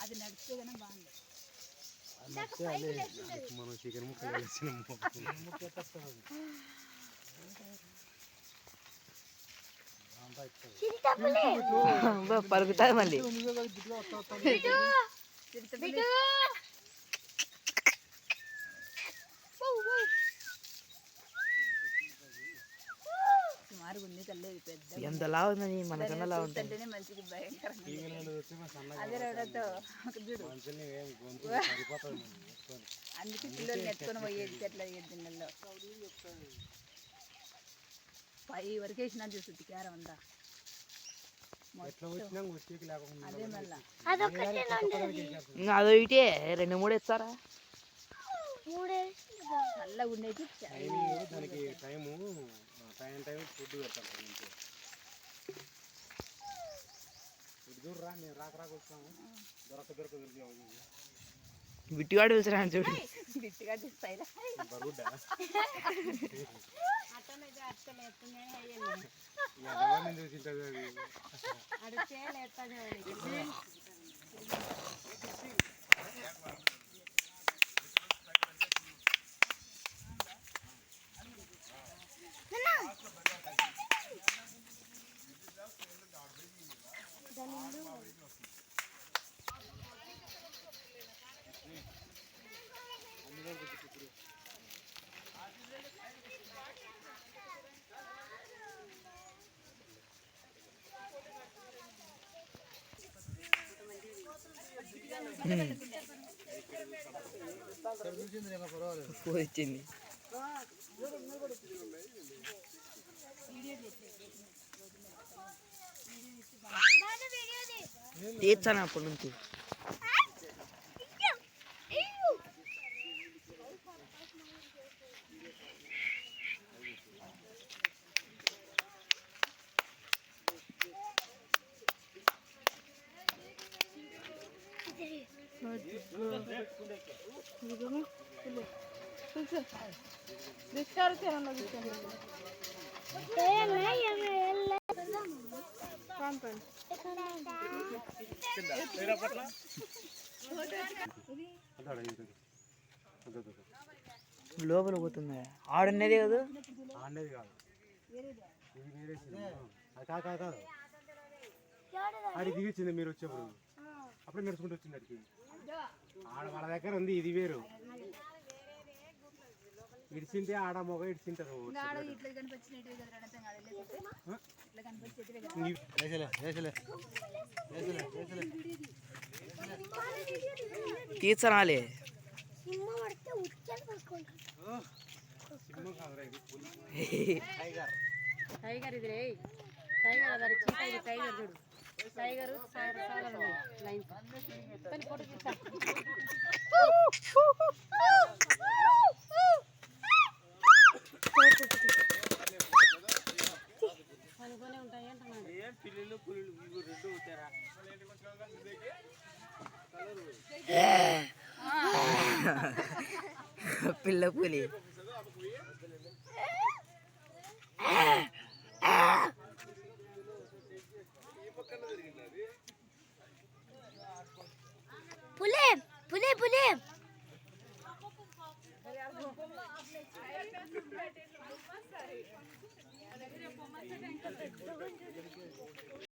అది నడిస్తే కానీ బాగుంది. మనం చికెన్ ముక్కలు పలుకుతుంది మళ్ళీ. ఎంత లావు ఉందని మనకన్నా లావు ఉంటుంది. మంచిది భయంకరంగా అదే రవ్వతో అందుకే పిల్లలు నెట్టుకొని పోయేది చెట్ల గిన్నెల్లో పై వరకు వేసినా చూస్తుంది క్యారం అంతా. అదే మళ్ళా అదో ఇటే 2-3 ఎత్తారా చల్లగా ఉండేది. బిట్టిగాడు చూసిరా చూడు. బిట్టిగా చూస్తాయి వచ్చింది. తీర్చాను అప్పటి నుంచి. లోపల పోతుంది ఆడనేది కాదు. అది దిగిచ్చింది మీరు వచ్చేప్పుడు. అప్పుడే నడుచుకుంటూ వచ్చింది అడిగి. ఆడ వాళ్ళ దగ్గర ఉంది, ఇది వేరు. ఇడిచింటే ఆడ మొగ ఇడిచింటారు. తీర్చనాలే టైగర్ ఇది రే టైగర్ అదే చీట టైగర్ చూడు టైగర్ లైన్ ఫోటో తీస్తా. అనుకునే ఉంటాయి అంటున్నాడు. పిల్ల పులి పులి పులి పులి